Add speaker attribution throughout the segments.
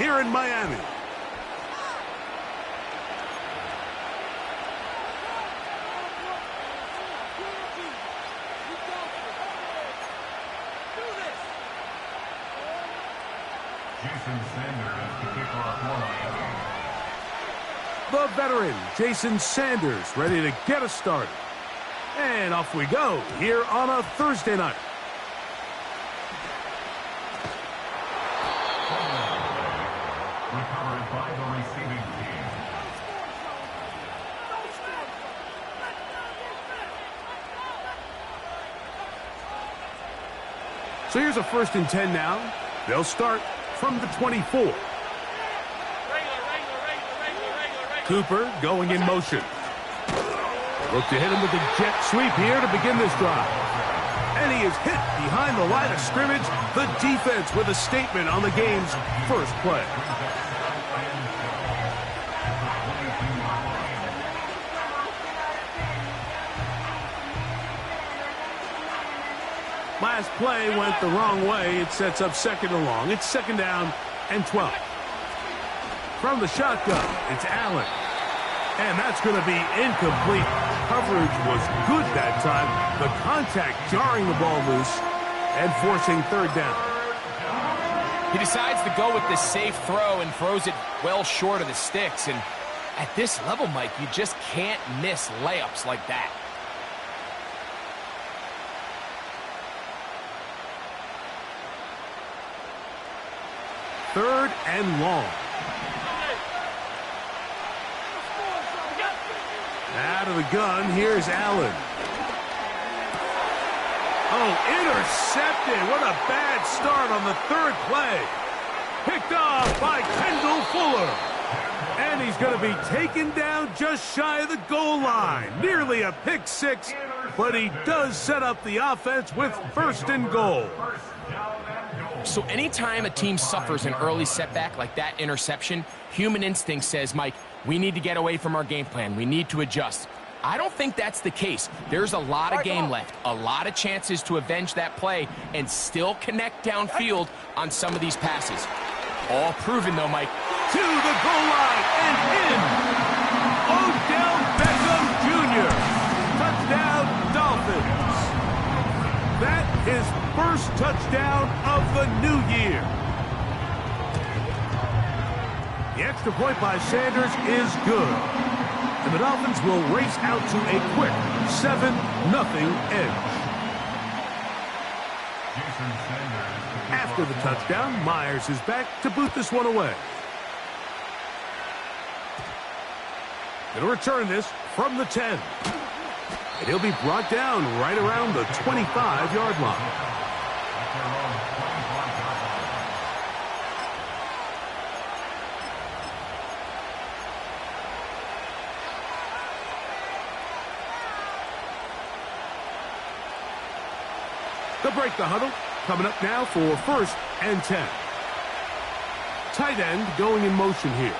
Speaker 1: here in Miami. The veteran, Jason Sanders, ready to get us started. And off we go here on a Thursday night.
Speaker 2: Recovered by the receiving team.
Speaker 1: So here's a 1st and 10 now. They'll start from the 24. Cooper going in motion. Look to hit him with a jet sweep here to begin this drive. And he is hit behind the line of scrimmage. The defense with a statement on the game's first play. Last play went the wrong way. It sets up 2nd and long. It's 2nd down and 12. From the shotgun, it's Allen. And that's going to be incomplete. Coverage was good that time. The contact jarring the ball loose and forcing 3rd down.
Speaker 3: He decides to go with this safe throw and throws it well short of the sticks. And at this level, Mike, you just can't miss layups like that.
Speaker 1: Third and long. Out of the gun, here's Allen. Oh, intercepted. What a bad start on the 3rd play. Picked off by Kendall Fuller. And he's going to be taken down just shy of the goal line. Nearly a pick 6, but he does set up the offense with 1st and goal.
Speaker 3: So anytime a team suffers an early setback like that interception, human instinct says, Mike, we need to get away from our game plan. We need to adjust. I don't think that's the case. There's a lot of game left, a lot of chances to avenge that play and still connect downfield on some of these passes. All proven, though, Mike.
Speaker 1: To the goal line and in. Odell Beckham Jr. Touchdown, Dolphins. That is first touchdown of the new year. The extra point by Sanders is good. And the Dolphins will race out to a quick 7-0 edge. After the touchdown, Myers is back to boot this one away. Going to return this from the 10. And he'll be brought down right around the 25-yard line. They'll break the huddle. Coming up now for 1st and 10. Tight end going in motion here.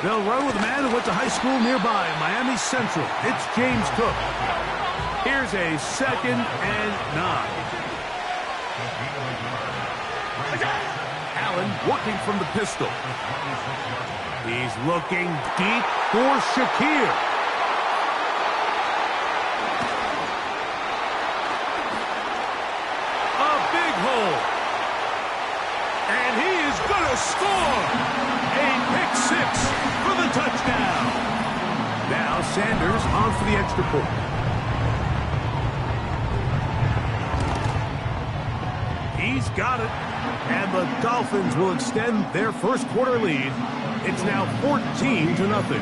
Speaker 1: They'll run with a man who went to high school nearby in Miami Central. It's James Cook. Here's a 2nd and 9. Allen working from the pistol. He's looking deep for Shakir. A big hole. And he is going to score. A pick 6 for the touchdown. Now Sanders on for the extra point. He's got it. And the Dolphins will extend their first quarter lead. It's now 14-0.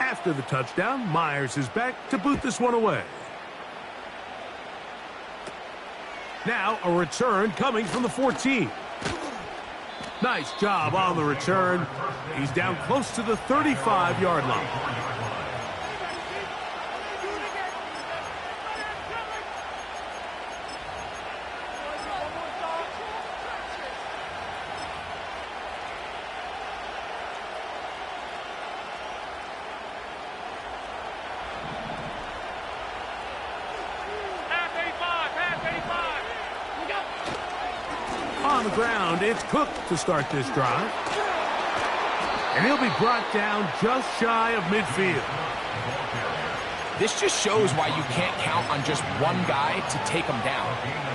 Speaker 1: After the touchdown, Myers is back to boot this one away. Now a return coming from the 14. Nice job on the return. He's down close to the 35-yard line. on the ground. It's Cook to start this drive. And he'll be brought down just shy of midfield.
Speaker 3: This just shows why you can't count on just one guy to take him down.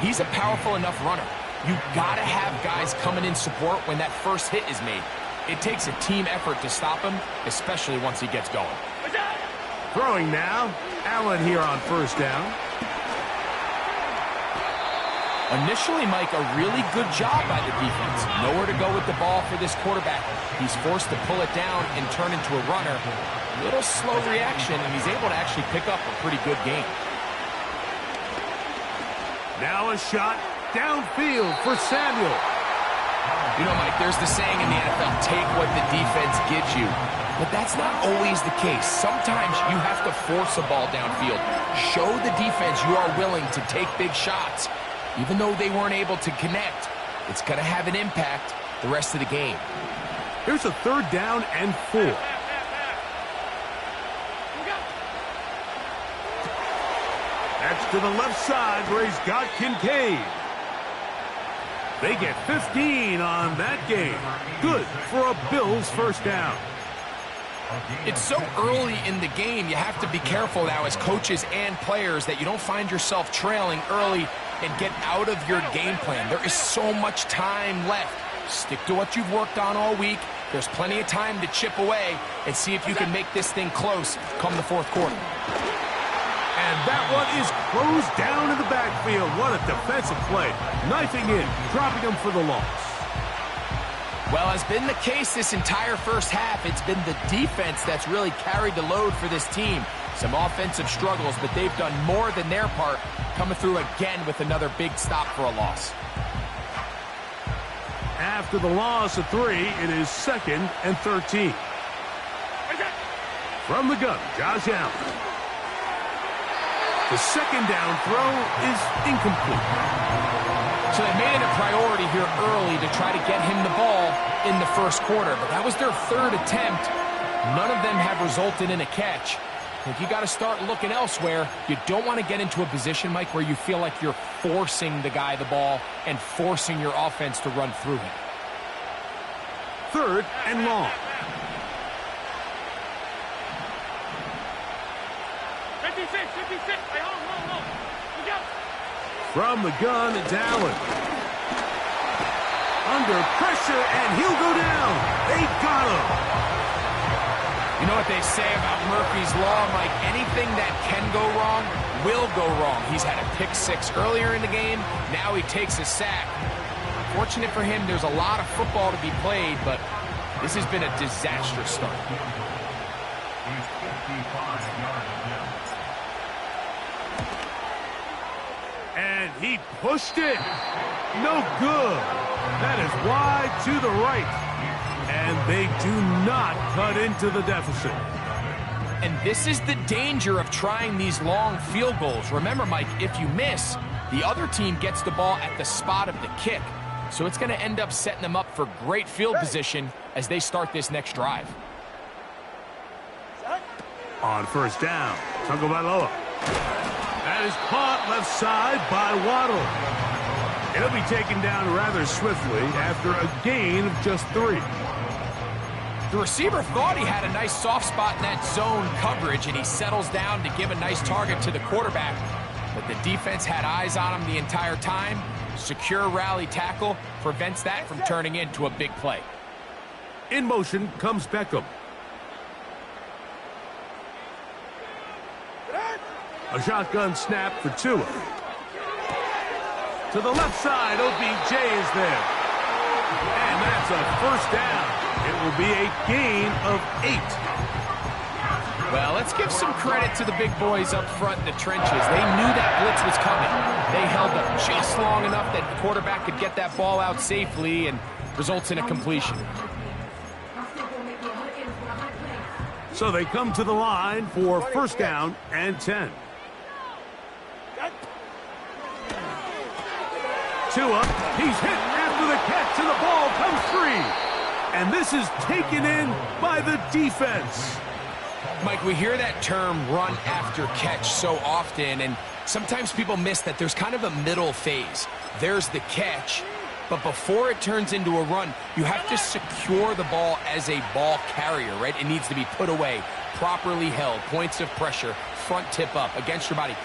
Speaker 3: He's a powerful enough runner. You gotta have guys coming in support when that first hit is made. It takes a team effort to stop him, especially once he gets going.
Speaker 1: Throwing now. Allen here on first down.
Speaker 3: Initially, Mike, a really good job by the defense. Nowhere to go with the ball for this quarterback. He's forced to pull it down and turn into a runner. Little slow reaction, and he's able to actually pick up a pretty good game.
Speaker 1: Now a shot downfield for Samuel.
Speaker 3: You know, Mike, there's the saying in the NFL, take what the defense gives you. But that's not always the case. Sometimes you have to force a ball downfield. Show the defense you are willing to take big shots. Even though they weren't able to connect, it's going to have an impact the rest of the game.
Speaker 1: Here's a 3rd down and 4. That's to the left side where he's got Kincaid. They get 15 on that game. Good for a Bills first down.
Speaker 3: It's so early in the game, you have to be careful now as coaches and players that you don't find yourself trailing early and get out of your game plan. There is so much time left. Stick to what you've worked on all week. There's plenty of time to chip away and see if you can make this thing close come the 4th quarter.
Speaker 1: And that one is closed down in the backfield. What a defensive play. Knifing in, dropping him for the loss.
Speaker 3: Well, as been the case this entire first half, it's been the defense that's really carried the load for this team. Some offensive struggles, but they've done more than their part, coming through again with another big stop for a loss.
Speaker 1: After the loss of 3, it is 2nd and 13. From the gun, Josh Allen. The 2nd down throw is incomplete.
Speaker 3: So they made it a priority here early to try to get him the ball in the first quarter, but that was their 3rd attempt. None of them have resulted in a catch. I think you got to start looking elsewhere. You don't want to get into a position, Mike, where you feel like you're forcing the guy the ball and forcing your offense to run through him.
Speaker 1: 3rd and long. From the gun, it's Allen. Under pressure, and he'll go down. They got him.
Speaker 3: You know what they say about Murphy's Law, Mike? Anything that can go wrong will go wrong. He's had a pick 6 earlier in the game. Now he takes a sack. Fortunate for him, there's a lot of football to be played, but this has been a disastrous start.
Speaker 1: And he pushed it. No good. That is wide to the right. And they do not cut into the deficit.
Speaker 3: And this is the danger of trying these long field goals. Remember, Mike, if you miss, the other team gets the ball at the spot of the kick. So it's going to end up setting them up for great field position as they start this next drive.
Speaker 1: On first down, Tagovailoa. That is caught left side by Waddle. It'll be taken down rather swiftly after a gain of just 3.
Speaker 3: The receiver thought he had a nice soft spot in that zone coverage, and he settles down to give a nice target to the quarterback. But the defense had eyes on him the entire time. Secure rally tackle prevents that from turning into a big play.
Speaker 1: In motion comes Beckham. A shotgun snap for Tua. To the left side, OBJ is there. And that's a first down. It will be a gain of 8.
Speaker 3: Well, let's give some credit to the big boys up front in the trenches. They knew that blitz was coming. They held up just long enough that the quarterback could get that ball out safely and results in a completion.
Speaker 1: So they come to the line for first down and 10. Tua, he's hit after the catch, and the ball comes free. And this is taken in by the defense.
Speaker 3: Mike, we hear that term run after catch so often, and sometimes people miss that there's kind of a middle phase. There's the catch, But before it turns into a run, you have to secure the ball as a ball carrier, right? It needs to be put away, properly held, points of pressure, front tip up, against your body.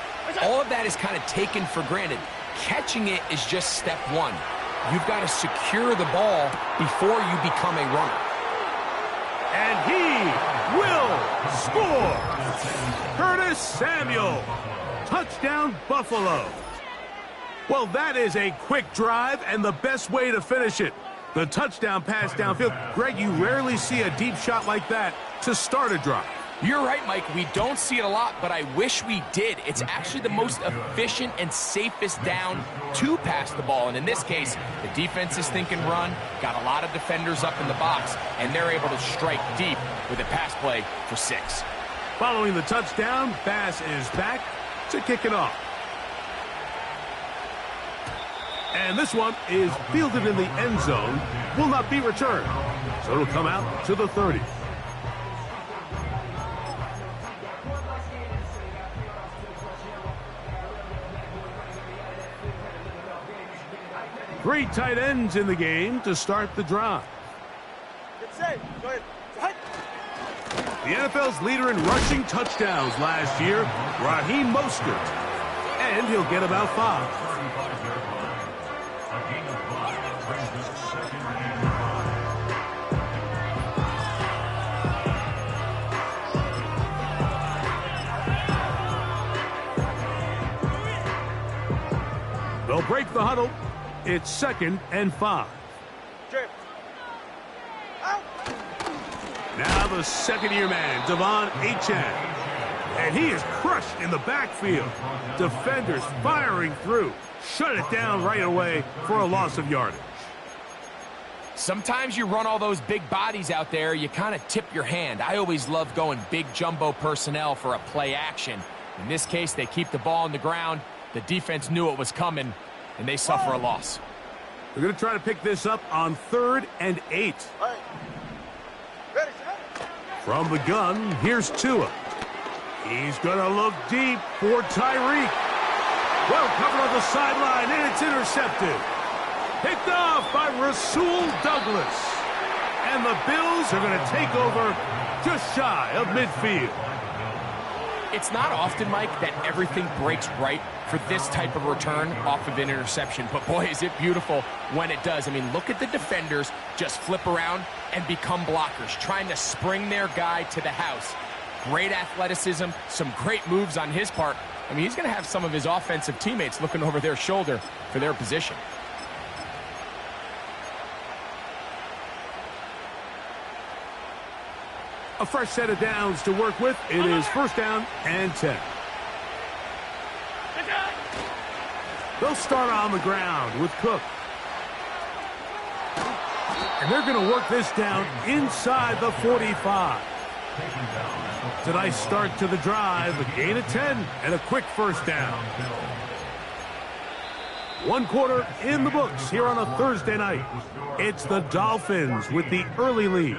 Speaker 3: All of that is kind of taken for granted. Catching it is just step one. You've got to secure the ball before you become a runner.
Speaker 1: And he will score! Curtis Samuel. Touchdown, Buffalo. Well, that is a quick drive and the best way to finish it. The touchdown pass downfield. Greg, you rarely see a deep shot like that to start a drive.
Speaker 3: You're right, Mike. We don't see it a lot, but I wish we did. It's actually the most efficient and safest down to pass the ball. And in this case, the defense is thinking run, got a lot of defenders up in the box, and they're able to strike deep with a pass play for 6.
Speaker 1: Following the touchdown, Bass is back to kick it off. And this one is fielded in the end zone, will not be returned. So it'll come out to the 30. Three tight ends in the game to start the drive.
Speaker 4: Go ahead.
Speaker 1: The NFL's leader in rushing touchdowns last year, Raheem Mostert. And he'll get about 5. They'll break the huddle. It's 2nd and 5. Now the second-year man, Devon Achane. And he is crushed in the backfield. Defenders firing through. Shut it down right away for a loss of yardage.
Speaker 3: Sometimes you run all those big bodies out there, you kind of tip your hand. I always love going big jumbo personnel for a play action. In this case, they keep the ball on the ground. The defense knew it was coming, and they suffer a loss.
Speaker 1: They're going to try to pick this up on 3rd and 8. From the gun, here's Tua. He's going to look deep for Tyreek. Well covered on the sideline, and it's intercepted. Picked off by Rasul Douglas. And the Bills are going to take over just shy of midfield.
Speaker 3: It's not often, Mike, that everything breaks right for this type of return off of an interception. But, boy, is it beautiful when it does. I mean, look at the defenders just flip around and become blockers, trying to spring their guy to the house. Great athleticism, some great moves on his part. I mean, he's going to have some of his offensive teammates looking over their shoulder for their position.
Speaker 1: A fresh set of downs to work with. It is 1st down and 10. They'll start on the ground with Cook. And they're going to work this down inside the 45. It's a nice start to the drive. A gain of 10 and a quick 1st down. 1 quarter in the books here on a Thursday night. It's the Dolphins with the early lead.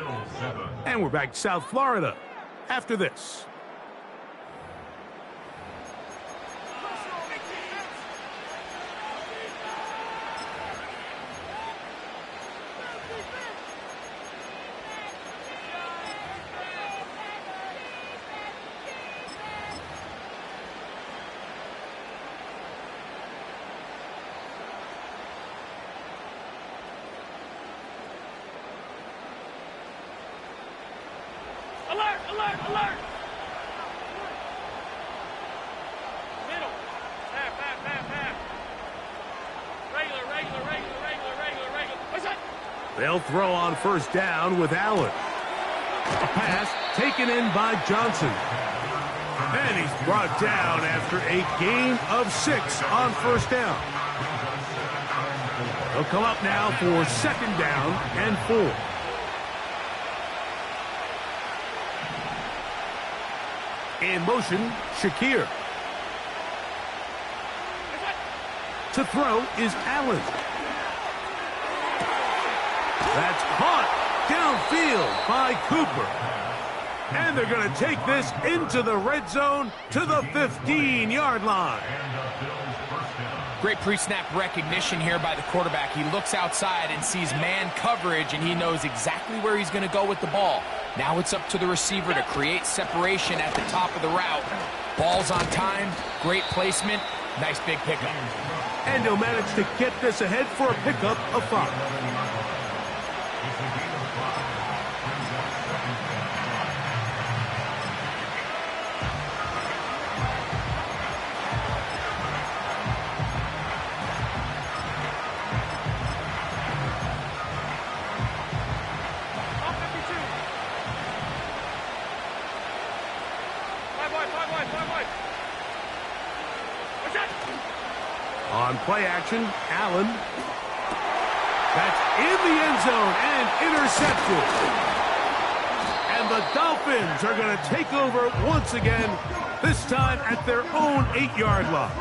Speaker 1: And we're back to South Florida after this.
Speaker 4: Alert! Alert! Alert! Middle. Half. Regular.
Speaker 1: They'll throw on 1st down with Allen. A pass taken in by Johnson. And he's brought down after a gain of 6 on 1st down. They'll come up now for 2nd down and 4. In motion, Shakir. To throw is Allen. That's caught downfield by Cooper. And they're going to take this into the red zone to the 15-yard line.
Speaker 3: Great pre-snap recognition here by the quarterback. He looks outside and sees man coverage, and he knows exactly where he's going to go with the ball. Now it's up to the receiver to create separation at the top of the route. Ball's on time, great placement, nice big pickup.
Speaker 1: And he'll manage to get this ahead for a pickup of 5. On play action, Allen. That's in the end zone and intercepted. And the Dolphins are going to take over once again, this time at their own 8-yard line.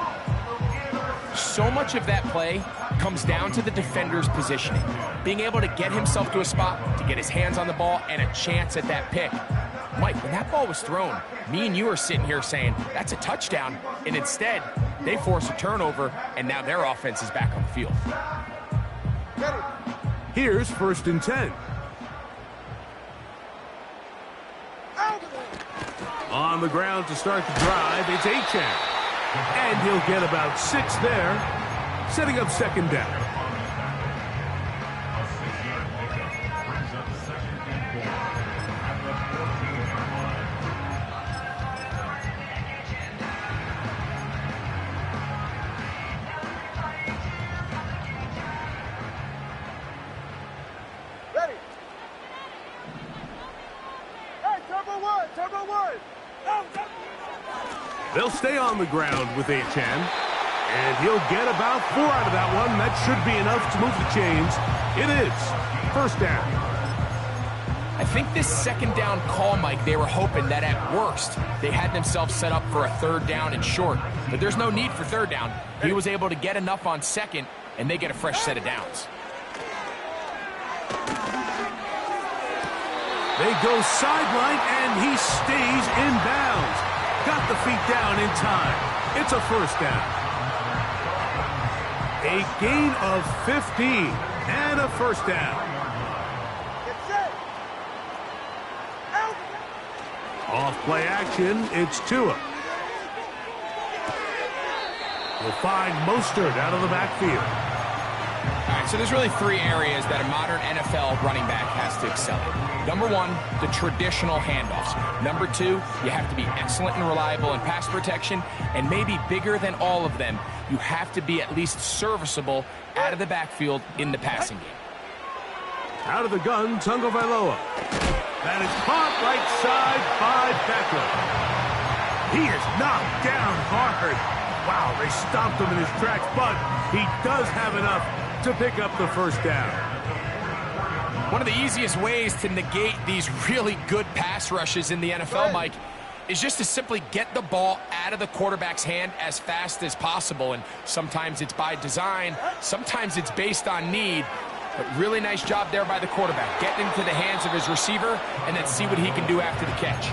Speaker 3: So much of that play comes down to the defender's positioning. Being able to get himself to a spot, to get his hands on the ball, and a chance at that pick. Mike, when that ball was thrown, me and you are sitting here saying, that's a touchdown. And instead, they force a turnover, and now their offense is back on the field.
Speaker 1: Here's 1st and 10. On the ground to start the drive, it's Achane. And he'll get about 6 there, setting up 2nd down. They'll stay on the ground with Achane, and he'll get about 4 out of that one. That should be enough to move the chains. It is 1st down.
Speaker 3: I think this 2nd down call, Mike, they were hoping that at worst they had themselves set up for a 3rd down and short. But there's no need for 3rd down. He was able to get enough on 2nd, and they get a fresh set of downs.
Speaker 1: They go sideline, and he stays in bounds. Got the feet down in time. It's a 1st down. A gain of 15 and a 1st down. Off play action, it's Tua. We'll find Mostert out of the backfield.
Speaker 3: All right, so there's really 3 areas that a modern NFL running back has to excel in. Number 1, the traditional handoffs. Number 2, you have to be excellent and reliable in pass protection. And maybe bigger than all of them, you have to be at least serviceable out of the backfield in the passing game.
Speaker 1: Out of the gun, Tagovailoa. That is caught right side by Beckham. He is knocked down hard. Wow, they stopped him in his tracks, but he does have enough to pick up the 1st down.
Speaker 3: One of the easiest ways to negate these really good pass rushes in the NFL, Mike, is just to simply get the ball out of the quarterback's hand as fast as possible. And sometimes it's by design, sometimes it's based on need. But really nice job there by the quarterback, getting into the hands of his receiver and then see what he can do after the catch.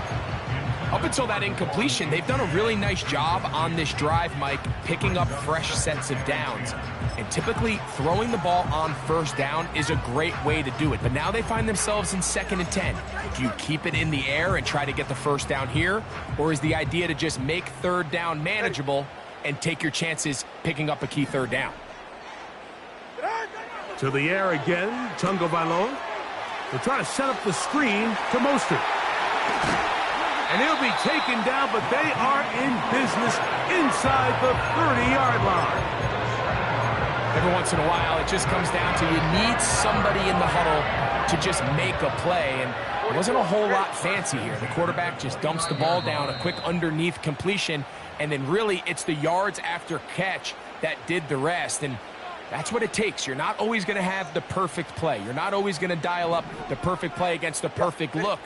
Speaker 3: Up until that incompletion, they've done a really nice job on this drive, Mike, picking up fresh sets of downs. And typically, throwing the ball on 1st down is a great way to do it. But now they find themselves in 2nd and 10. Do you keep it in the air and try to get the 1st down here? Or is the idea to just make 3rd down manageable and take your chances picking up a key 3rd down?
Speaker 1: To the air again, Tagovailoa. They'll try to set up the screen to Mostert. And he'll be taken down, but they are in business inside the 30-yard line.
Speaker 3: Every once in a while, it just comes down to you need somebody in the huddle to just make a play. And it wasn't a whole lot fancy here. The quarterback just dumps the ball down, a quick underneath completion, and then really it's the yards after catch that did the rest. And that's what it takes. You're not always going to have the perfect play. You're not always going to dial up the perfect play against the perfect look.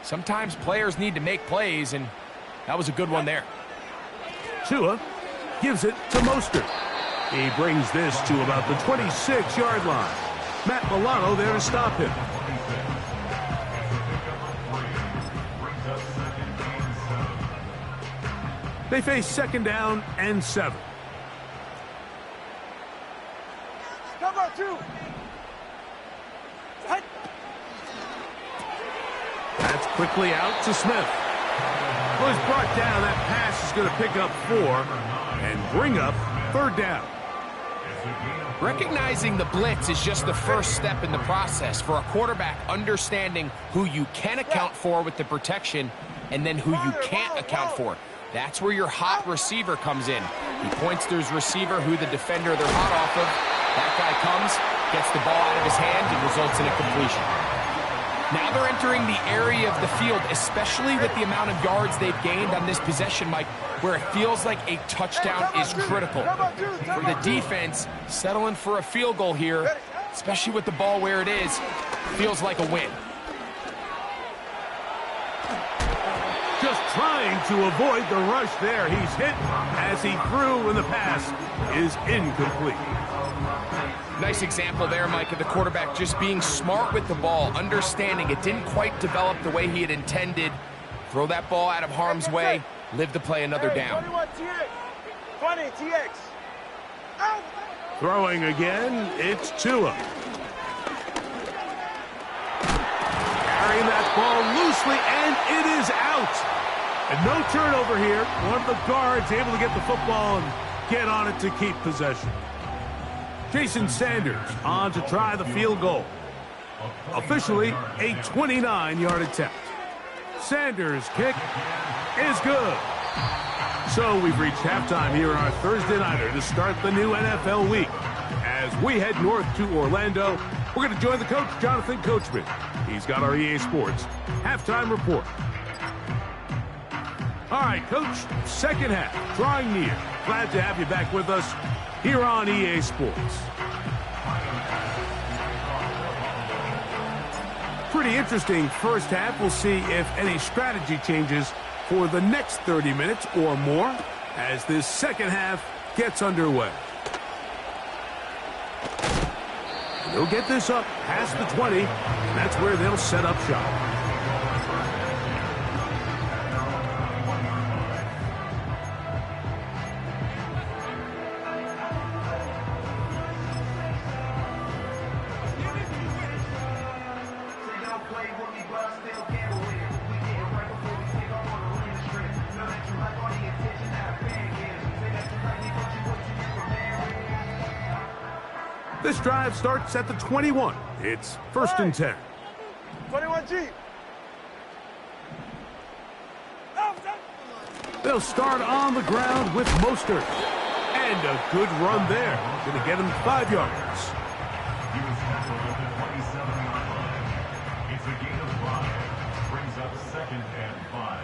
Speaker 3: Sometimes players need to make plays, and that was a good one there.
Speaker 1: Tua gives it to Mostert. He brings this to about the 26-yard line. Matt Milano there to stop him. They face 2nd down and 7. Quickly out to Smith. Well, he's brought down. That pass is going to pick up 4 and bring up 3rd down.
Speaker 3: Recognizing the blitz is just the first step in the process for a quarterback, understanding who you can account for with the protection and then who you can't account for. That's where your hot receiver comes in. He points to his receiver, who the defender they're hot off of. That guy comes, gets the ball out of his hand, and results in a completion. Now they're entering the area of the field, especially with the amount of yards they've gained on this possession, Mike, where it feels like a touchdown is critical. For the defense, settling for a field goal here, especially with the ball where it is, feels like a win.
Speaker 1: Just trying to avoid the rush there. He's hit as he threw, and the pass is incomplete.
Speaker 3: Nice example there, Mike, of the quarterback just being smart with the ball, understanding it didn't quite develop the way he had intended. Throw that ball out of harm's way, live to play another down.
Speaker 4: 20 TX.
Speaker 1: Throwing again, it's Tua. Carrying that ball loosely, and it is out. And no turnover here. One of the guards able to get the football and get on it to keep possession. Jason Sanders on to try the field goal. Officially a 29-yard attempt. Sanders' kick is good. So we've reached halftime here on our Thursday nighter to start the new NFL week. As we head north to Orlando, we're going to join the coach, Jonathan Coachman. He's got our EA Sports halftime report. All right, Coach, second half, drawing near. Glad to have you back with us here on EA Sports. Pretty interesting first half. We'll see if any strategy changes for the next 30 minutes or more as this second half gets underway. They'll get this up past the 20, and that's where they'll set up shop. This drive starts at the 21. It's 1st and 10.
Speaker 4: 21G.
Speaker 1: They'll start on the ground with Mostert. And a good run there. Going to get him 5 yards.
Speaker 2: He was tackled at the 27-yard line. It's a gain of 5. Brings up 2nd and 5.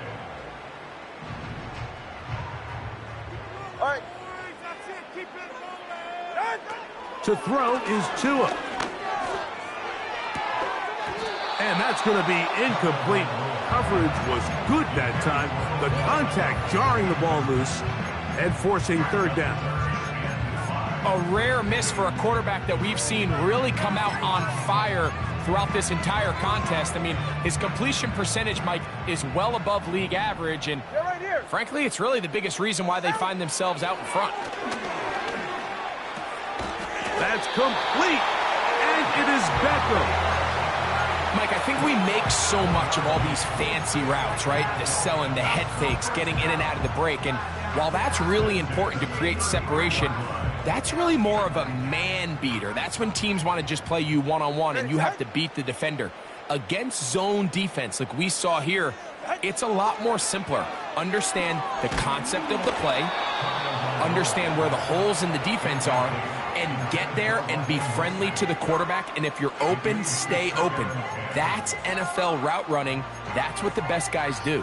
Speaker 4: All right. That's it. Keep it moving.
Speaker 1: To throw is Tua. And that's going to be incomplete. Coverage was good that time. The contact jarring the ball loose and forcing 3rd down.
Speaker 3: A rare miss for a quarterback that we've seen really come out on fire throughout this entire contest. I mean, his completion percentage, Mike, is well above league average, and frankly, it's really the biggest reason why they find themselves out in front.
Speaker 1: That's complete, and it is Beckham.
Speaker 3: Mike, I think we make so much of all these fancy routes, right? The selling, the head fakes, getting in and out of the break, and while that's really important to create separation, that's really more of a man beater. That's when teams want to just play you one-on-one and you have to beat the defender. Against zone defense, like we saw here, it's a lot more simpler. Understand the concept of the play, understand where the holes in the defense are, and get there and be friendly to the quarterback. And if you're open, stay open. That's NFL route running. That's what the best guys do.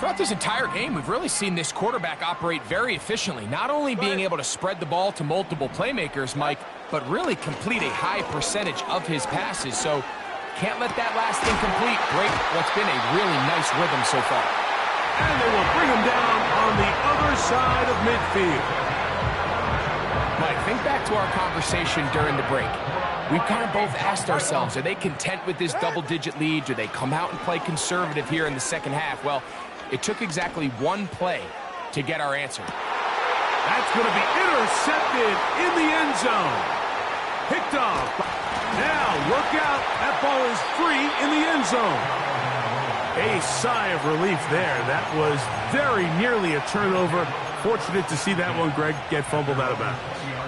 Speaker 3: Throughout this entire game, we've really seen this quarterback operate very efficiently, not only being able to spread the ball to multiple playmakers, Mike, but really complete a high percentage of his passes. So can't let that last incomplete break what's been a really nice rhythm so far.
Speaker 1: And they will bring him down on the other side of midfield.
Speaker 3: Mike, think back to our conversation during the break. We've kind of both asked ourselves, are they content with this double-digit lead? Do they come out and play conservative here in the second half? Well, it took exactly one play to get our answer.
Speaker 1: That's going to be intercepted in the end zone. Picked off. Now, look out. That ball is free in the end zone. A sigh of relief there. That was very nearly a turnover. Fortunate to see that one, Greg, get fumbled out of bounds.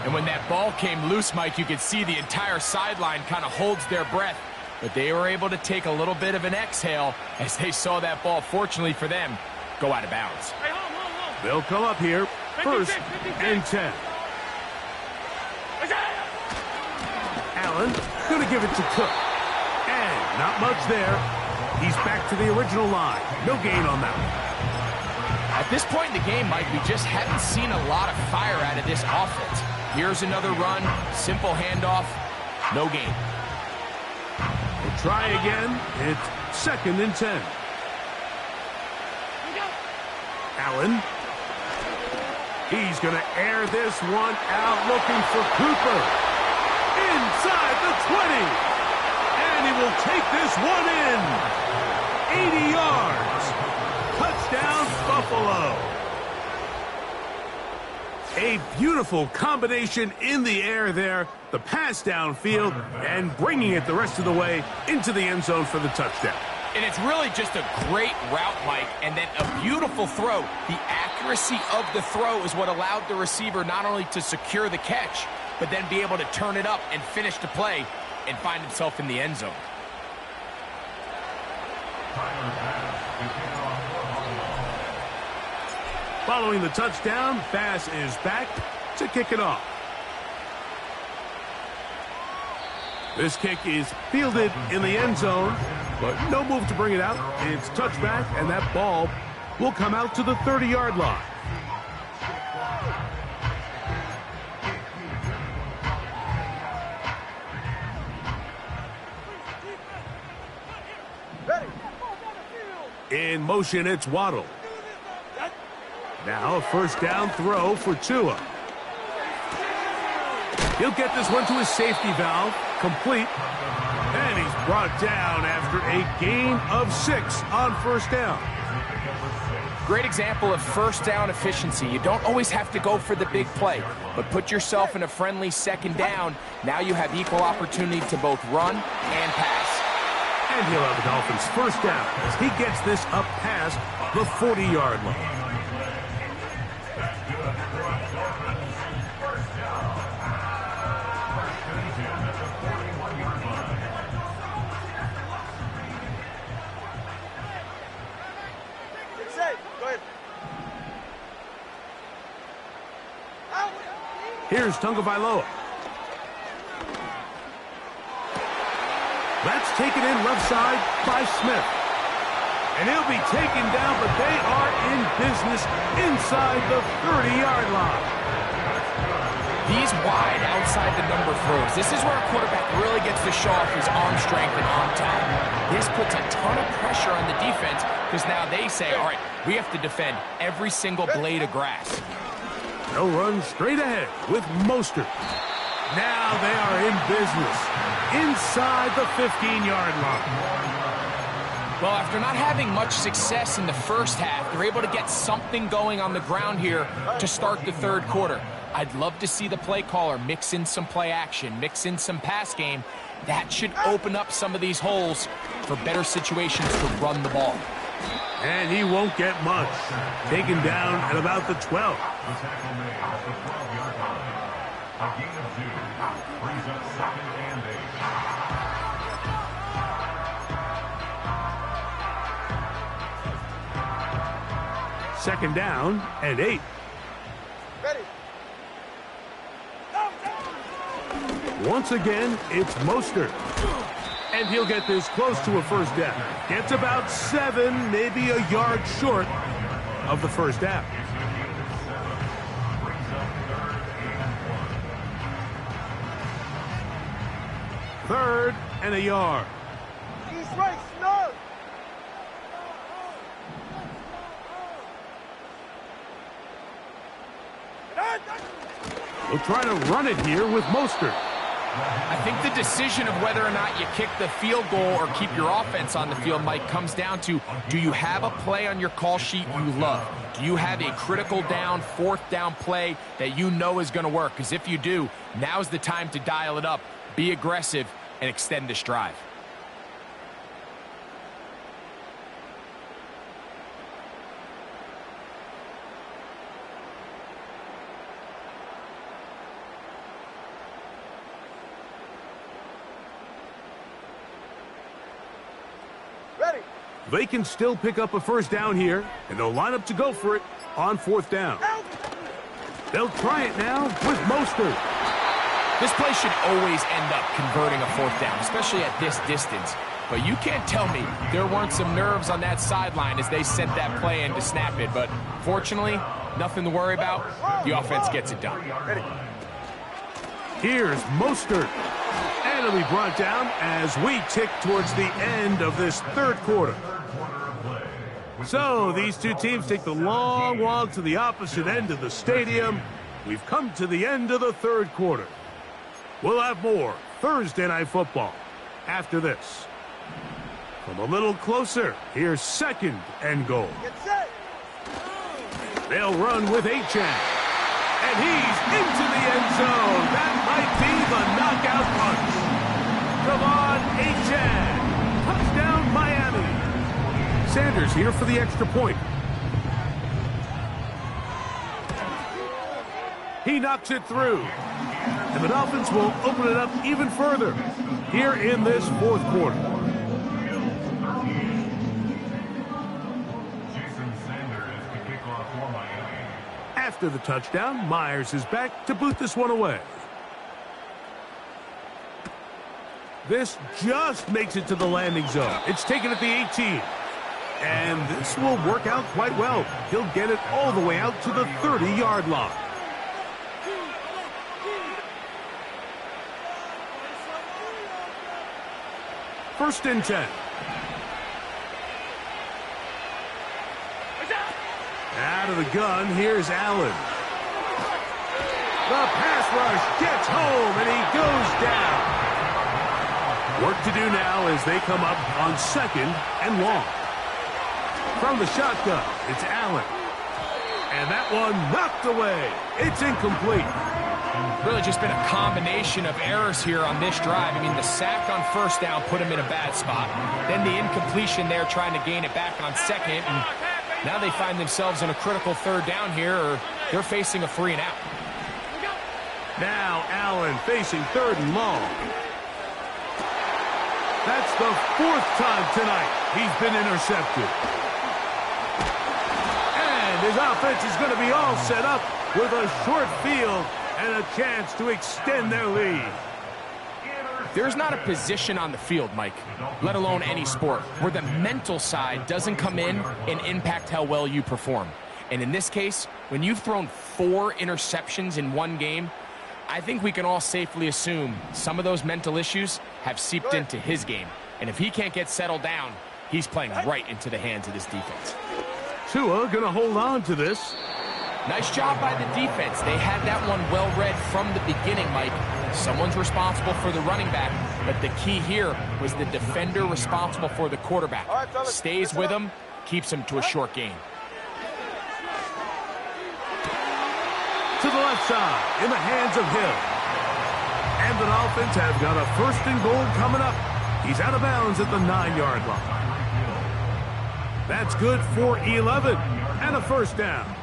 Speaker 3: And when that ball came loose, Mike, you could see the entire sideline kind of holds their breath. But they were able to take a little bit of an exhale as they saw that ball, fortunately for them, go out of bounds.
Speaker 1: They'll come up here, first and 10. Allen going to give it to Cook. And not much there. He's back to the original line. No gain on that one.
Speaker 3: At this point in the game, Mike, we just haven't seen a lot of fire out of this offense. Here's another run, simple handoff, no gain.
Speaker 1: We'll try again. It's second and 10. Allen. He's going to air this one out, looking for Cooper. Inside the 20. And he will take this one in. 80 yards. Touchdown, Buffalo. A beautiful combination in the air there. The pass downfield and bringing it the rest of the way into the end zone for the touchdown.
Speaker 3: And it's really just a great route, Mike, and then a beautiful throw. The accuracy of the throw is what allowed the receiver not only to secure the catch, but then be able to turn it up and finish the play and find himself in the end zone.
Speaker 1: Following the touchdown, Bass is back to kick it off. This kick is fielded in the end zone, but no move to bring it out. It's touchback, and that ball will come out to the 30-yard line. In motion, it's Waddle. Now a first down throw for Tua. He'll get this one to his safety valve, complete. And he's brought down after a gain of 6 on first down.
Speaker 3: Great example of first down efficiency. You don't always have to go for the big play, but put yourself in a friendly second down. Now you have equal opportunity to both run and pass.
Speaker 1: And he'll have the Dolphins first down as he gets this up past the 40-yard line. Here's Tagovailoa. That's taken in left side by Smith. And he'll be taken down, but they are in business inside the 30-yard line.
Speaker 3: These wide outside the number throws. This is where a quarterback really gets to show off his arm strength and arm talent. This puts a ton of pressure on the defense because now they say, all right, we have to defend every single blade of grass.
Speaker 1: No run straight ahead with Mostert. Now they are in business inside the 15-yard line.
Speaker 3: Well, after not having much success in the first half, they're able to get something going on the ground here to start the third quarter. I'd love to see the play caller mix in some play action, mix in some pass game. That should open up some of these holes for better situations to run the ball.
Speaker 1: And he won't get much. Taken down at about the 12.
Speaker 2: The tackle made at the 12-yard line. A gain of 2 brings up second and 8.
Speaker 1: Second down and 8.
Speaker 4: Ready.
Speaker 1: Once again, it's Mostert. And he'll get this close to a first down. Gets about 7, maybe a yard short of the first down. Third and a yard.
Speaker 4: East right, snug.
Speaker 1: We'll try to run it here with Mostert.
Speaker 3: I think the decision of whether or not you kick the field goal or keep your offense on the field, Mike, comes down to, do you have a play on your call sheet you love? Do you have a critical down, fourth down play that you know is going to work? Because if you do, now's the time to dial it up, be aggressive, and extend this drive.
Speaker 1: They can still pick up a first down here, and they'll line up to go for it on 4th down. They'll try it now with Mostert.
Speaker 3: This play should always end up converting a 4th down, especially at this distance. But you can't tell me there weren't some nerves on that sideline as they sent that play in to snap it. But fortunately, nothing to worry about. The offense gets it done.
Speaker 1: Here's Mostert. And it'll be brought down as we tick towards the end of this 3rd quarter. So these two teams take the long walk to the opposite end of the stadium. We've come to the end of the 3rd quarter. We'll have more Thursday Night Football after this. From a little closer, here's 2nd and goal. They'll run with Achane. And he's into the end zone. That might be the knockout punch. Come on, Achane. Touchdown, Miami. Sanders here for the extra point. He knocks it through. And the Dolphins will open it up even further here in this 4th quarter. After the touchdown, Myers is back to boot this one away. This just makes it to the landing zone. It's taken at the 18. And this will work out quite well. He'll get it all the way out to the 30-yard line. First and 10. Out of the gun, here's Allen. The pass rush gets home, and he goes down. Work to do now as they come up on 2nd and long. From the shotgun, it's Allen. And that one knocked away. It's incomplete.
Speaker 3: Really just been a combination of errors here on this drive. I mean, the sack on 1st down put him in a bad spot. Then the incompletion there trying to gain it back on 2nd. And now they find themselves in a critical 3rd down here, or they're facing a 3 and out.
Speaker 1: Now Allen facing 3rd and long. That's the 4th time tonight he's been intercepted. And his offense is going to be all set up with a short field and a chance to extend their lead.
Speaker 3: There's not a position on the field, Mike, let alone any sport, where the mental side doesn't come in and impact how well you perform. And in this case, when you've thrown 4 interceptions in one game, I think we can all safely assume some of those mental issues have seeped into his game. And if he can't get settled down, he's playing right into the hands of this defense.
Speaker 1: Tua going to hold on to this.
Speaker 3: Nice job by the defense. They had that one well read from the beginning, Mike. Someone's responsible for the running back, but the key here was the defender responsible for the quarterback. Stays with him, keeps him to a short gain.
Speaker 1: To the left side, in the hands of Hill. And the Dolphins have got a 1st and goal coming up. He's out of bounds at the 9-yard line. That's good for 11 and a 1st down.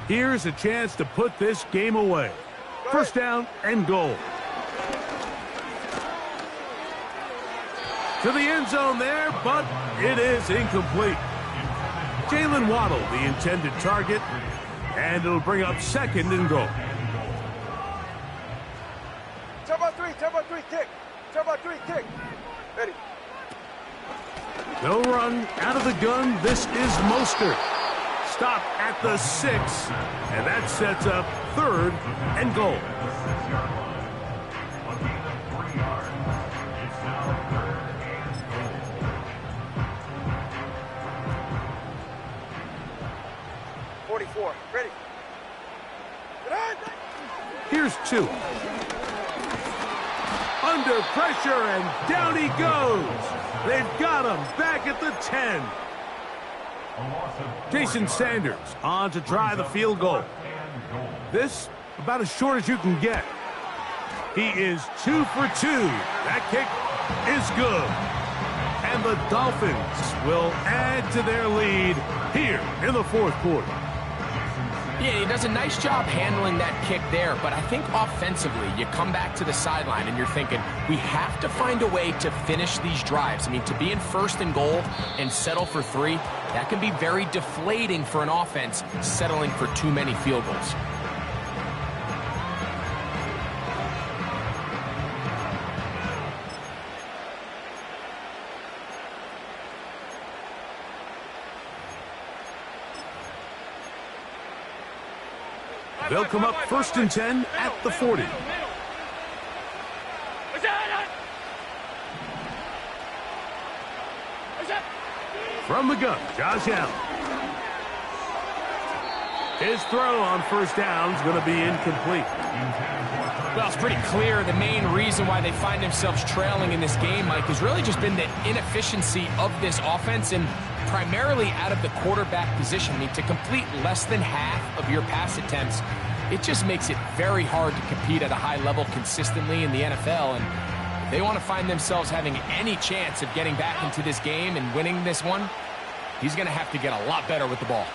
Speaker 1: Here's a chance to put this game away. 1st down and goal. To the end zone there, but it is incomplete. Jalen Waddle, the intended target, and it'll bring up 2nd and goal.
Speaker 4: Turbo 3, kick. Turbo 3, kick. Ready.
Speaker 1: No run out of the gun. This is Mostert. Stop at the 6, and that sets up 3rd and goal.
Speaker 4: Ready.
Speaker 1: Here's 2. Under pressure, and down he goes. They've got him back at the 10. Jason Sanders on to try the field goal. This about as short as you can get. He is 2 for 2. That kick is good. And the Dolphins will add to their lead here in the 4th quarter.
Speaker 3: Yeah, he does a nice job handling that kick there, but I think offensively, you come back to the sideline and you're thinking, we have to find a way to finish these drives. I mean, to be in 1st and goal and settle for 3, that can be very deflating for an offense settling for too many field goals.
Speaker 1: They'll come up 1st and 10 at the 40. From the gun, Josh Allen. His throw on 1st down is going to be incomplete.
Speaker 3: Well, it's pretty clear the main reason why they find themselves trailing in this game, Mike, has really just been the inefficiency of this offense and primarily out of the quarterback position. I mean, to complete less than half of your pass attempts, it just makes it very hard to compete at a high level consistently in the NFL. And if they want to find themselves having any chance of getting back into this game and winning this one, he's going to have to get a lot better with the ball.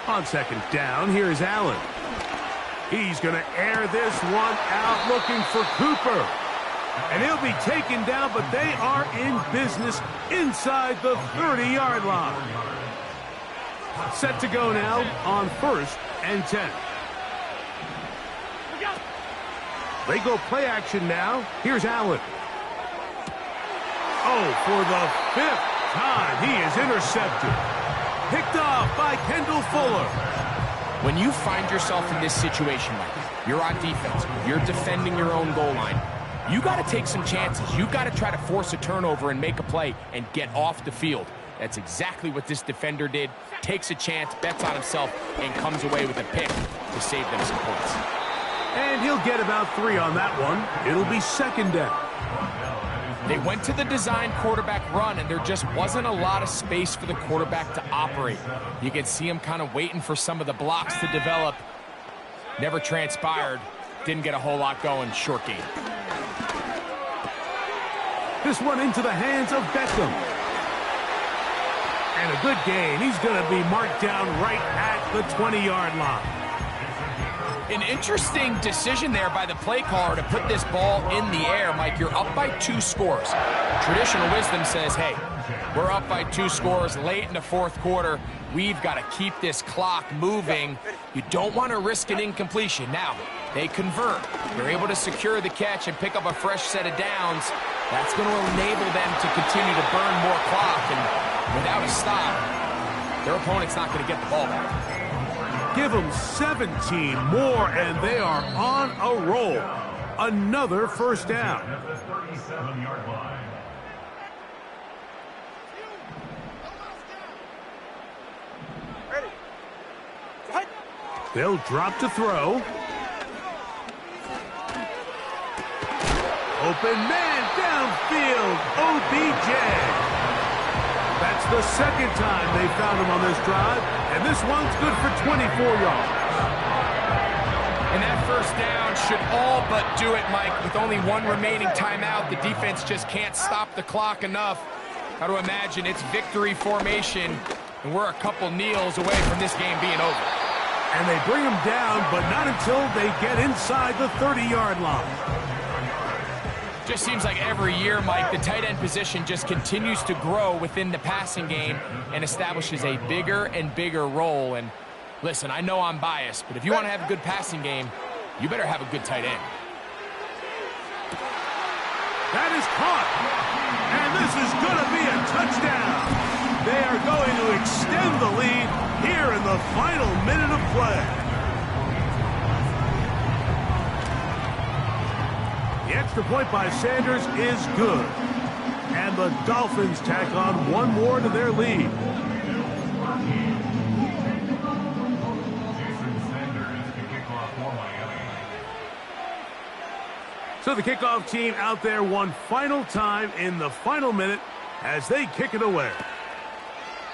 Speaker 1: On 2nd down, here's Allen. He's going to air this one out looking for Cooper. And he'll be taken down, but they are in business inside the 30-yard line. Set to go now on 1st and 10. They go play action now. Here's Allen. Oh, for the 5th time, he is intercepted. Picked off by Kendall Fuller.
Speaker 3: When you find yourself in this situation, Mike, you're on defense, you're defending your own goal line, you got to take some chances. You got to try to force a turnover and make a play and get off the field. That's exactly what this defender did. Takes a chance, bets on himself, and comes away with a pick to save them some points.
Speaker 1: And he'll get about 3 on that one. It'll be 2nd down.
Speaker 3: They went to the design quarterback run, and there just wasn't a lot of space for the quarterback to operate. You can see him kind of waiting for some of the blocks to develop. Never transpired. Didn't get a whole lot going. Short game.
Speaker 1: This one into the hands of Beckham. And a good gain. He's going to be marked down right at the 20-yard line.
Speaker 3: An interesting decision there by the play caller to put this ball in the air. Mike, you're up by 2 scores. Traditional wisdom says, hey, we're up by 2 scores late in the 4th quarter. We've got to keep this clock moving. You don't want to risk an incompletion. Now, they convert. They're able to secure the catch and pick up a fresh set of downs. That's going to enable them to continue to burn more clock. And without a stop, their opponent's not going to get the ball back.
Speaker 1: Give them 17 more, and they are on a roll. Another 1st down.
Speaker 2: At the 37-yard line.
Speaker 4: Ready.
Speaker 1: They'll drop to throw. Open man downfield. OBJ. That's the 2nd time they found him on this drive, and this one's good for 24 yards.
Speaker 3: And that 1st down should all but do it, Mike. With only 1 remaining timeout, the defense just can't stop the clock enough. Got to imagine it's victory formation, and we're a couple kneels away from this game being over.
Speaker 1: And they bring him down, but not until they get inside the 30-yard line.
Speaker 3: Just seems like every year, Mike, the tight end position just continues to grow within the passing game and establishes a bigger and bigger role. And listen, I know I'm biased, but if you want to have a good passing game, you better have a good tight end.
Speaker 1: That is caught. And this is going to be a touchdown. They are going to extend the lead here in the final minute of play. The extra point by Sanders is good. And the Dolphins tack on 1 more to their lead. So the kickoff team out there one final time in the final minute as they kick it away.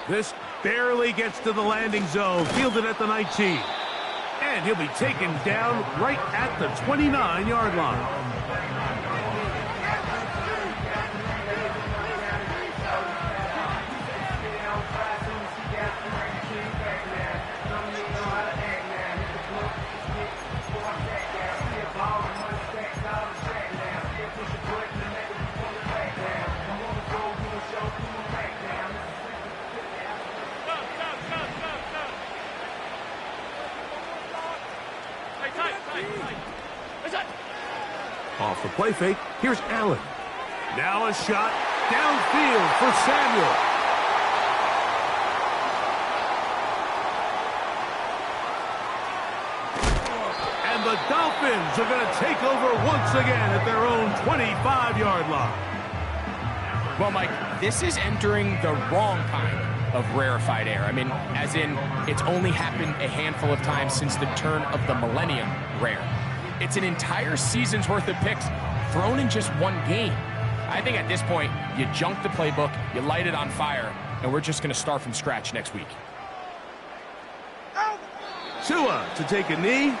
Speaker 1: This barely gets to the landing zone, fielded at the 19. And he'll be taken down right at the 29-yard line. Off the play fake, here's Allen. Now a shot downfield for Samuel. And the Dolphins are going to take over once again at their own 25-yard line.
Speaker 3: Well, Mike, this is entering the wrong kind of rarefied air. I mean, as in, it's only happened a handful of times since the turn of the millennium rare. It's an entire season's worth of picks thrown in just one game. I think at this point, you junk the playbook, you light it on fire, and we're just going to start from scratch next week.
Speaker 1: Tua to take a knee,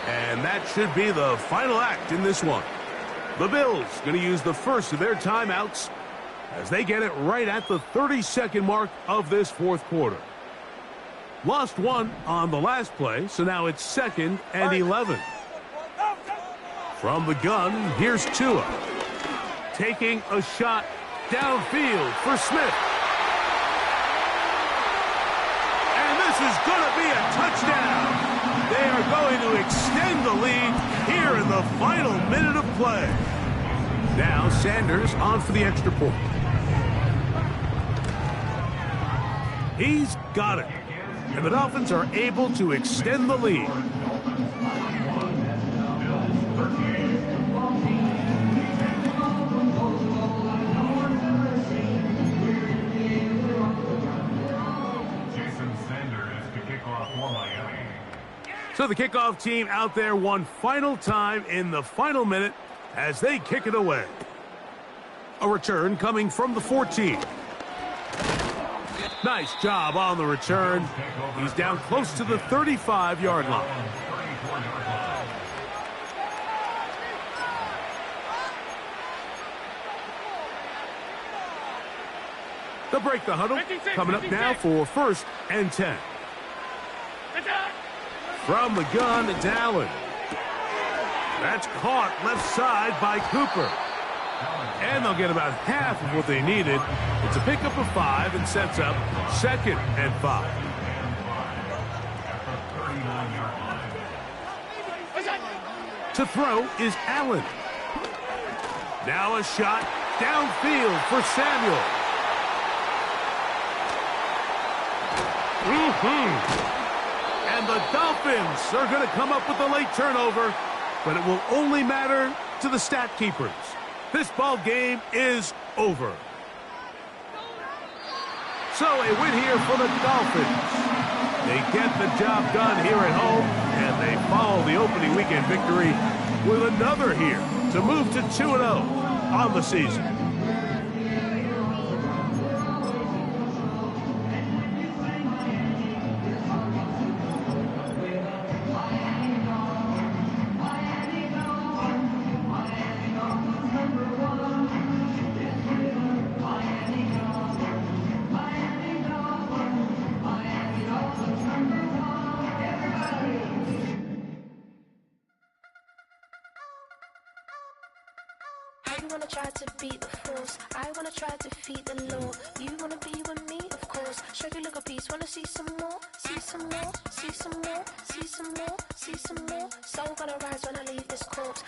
Speaker 1: and that should be the final act in this one. The Bills going to use the first of their timeouts as they get it right at the 30-second mark of this fourth quarter. Lost one on the last play, so now it's 2nd and 11. From the gun, here's Tua. Taking a shot downfield for Smith. And this is going to be a touchdown. They are going to extend the lead here in the final minute of play. Now Sanders on for the extra point. He's got it. And the Dolphins are able to extend the lead. So the kickoff team out there one final time in the final minute as they kick it away. A return coming from the 14. Nice job on the return. He's down close to the 35-yard line. They'll break the huddle. Coming up now for 1st and 10. From the gun, it's Allen. That's caught left side by Cooper. And they'll get about half of what they needed. It's a pickup of 5 and sets up 2nd and 5. To throw is Allen. Now a shot downfield for Samuel. And the Dolphins are going to come up with a late turnover, but it will only matter to the stat keepers. This ball game is over. So a win here for the Dolphins. They get the job done here at home, and they follow the opening weekend victory with another here to move to 2-0 on the season.
Speaker 5: You wanna try to beat the force, I wanna try to defeat the law. You wanna be with me, of course. Show you look a piece, wanna see some more, see some more, see some more, see some more, see some more. Soul gonna rise when I leave this corpse.